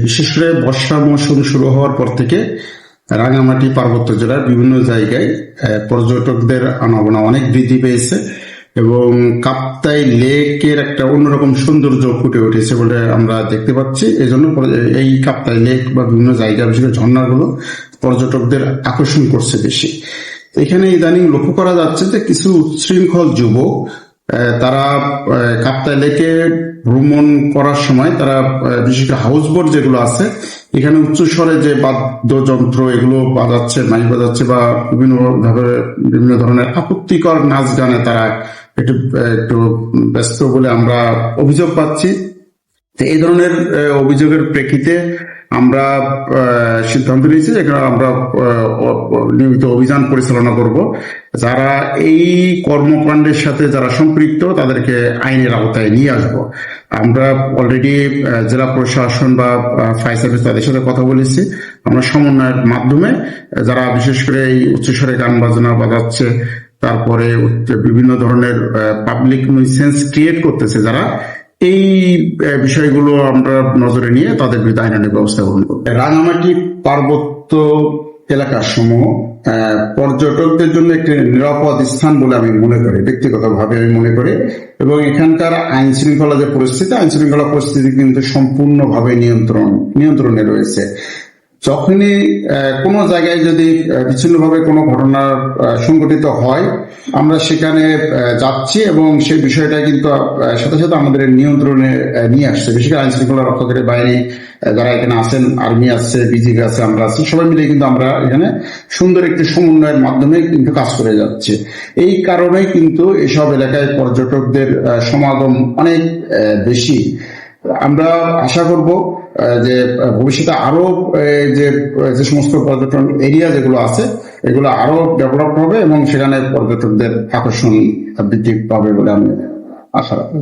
বিশেষ করে বর্ষা মৌসুম শুরু হওয়ার পর থেকে রাঙামাটি পার্বত্য জেলার বিভিন্ন জায়গায় পর্যটকদের আনাগোনা অনেক বৃদ্ধি পেয়েছে এবং কাপ্তাই লেকের একটা অন্যরকম সৌন্দর্য ফুটে উঠেছে বলে আমরা দেখতে পাচ্ছি। এই জন্য এই কাপ্তাই লেক বা বিভিন্ন জায়গা, বিশেষ করে ঝর্ণাগুলো পর্যটকদের আকর্ষণ করছে বেশি। এখানে ইদানিং লক্ষ্য করা যাচ্ছে যে কিছু উচ্ছৃঙ্খল যুবক তারা কাপ্তাই লেকে ভ্রমণ করার সময় তারা বিশেষ করে হাউস বোট যেগুলো আছে এখানে উচ্চ স্বরে যে বাদ্যযন্ত্র এগুলো বাজাচ্ছে, মাইক বাজাচ্ছে বা বিভিন্ন ধরনের আপত্তিকর নাচ গানে তারা একটু একটু ব্যস্ত বলে আমরা অভিযোগ পাচ্ছি। তো এই ধরনের অভিযোগের প্রেক্ষিতে আমরা সিদ্ধান্ত নিয়েছি যে আমরা নিয়মিত অভিযান পরিচালনা করব। যারা এই কর্মকাণ্ডের সাথে যারা সম্পৃক্ত তাদেরকে আইনের আওতায় নিয়ে আসব। আমরা অলরেডি জেলা প্রশাসন বা ফায়ার সার্ভিস তাদের সাথে কথা বলেছি। আমরা সমন্বয়ের মাধ্যমে যারা বিশেষ করে এই উচ্চস্বরে গান বাজনা বাজাচ্ছে, তারপরে বিভিন্ন ধরনের পাবলিক নিউসেন্স ক্রিয়েট করতেছে, যারা এই বিষয়গুলো আমরা নজরে নিয়ে তাদের বিরুদ্ধে আইনানুগ ব্যবস্থা গ্রহণ করব। রাঙামাটি পার্বত্য এলাকার সমূহ পর্যটকদের জন্য একটি নিরাপদ স্থান বলে আমি মনে করি, ব্যক্তিগতভাবে আমি মনে করি। এবং এখানকার আইন শৃঙ্খলা পরিস্থিতি কিন্তু সম্পূর্ণভাবে নিয়ন্ত্রণে রয়েছে। যখনই কোনো জায়গায় যদি বিচ্ছিন্নভাবে কোনো ঘটনা সংঘটিত হয় আমরা সেখানে যাচ্ছি এবং সেই বিষয়টা কিন্তু সাথে সাথে আমাদের নিয়ন্ত্রণে নিয়ে আসছে। বিশেষ করে আইন শৃঙ্খলা রক্ষাকারী বাহিনী যারা এখানে আছেন, আর্মি আছে, বিজিবি আছে, আমরা আছি, সবাই মিলে কিন্তু আমরা এখানে সুন্দর একটি সমন্বয়ের মাধ্যমে কিন্তু কাজ করে যাচ্ছে। এই কারণেই কিন্তু এসব এলাকায় পর্যটকদের সমাগম অনেক বেশি। আমরা আশা করব যে ভবিষ্যতে আরো যে সমস্ত পর্যটন এরিয়া যেগুলো আছে এগুলো আরো ডেভেলপ হবে এবং সেখানে পর্যটকদের আকর্ষণ বৃদ্ধি পাবে বলে আমি আশা রাখি।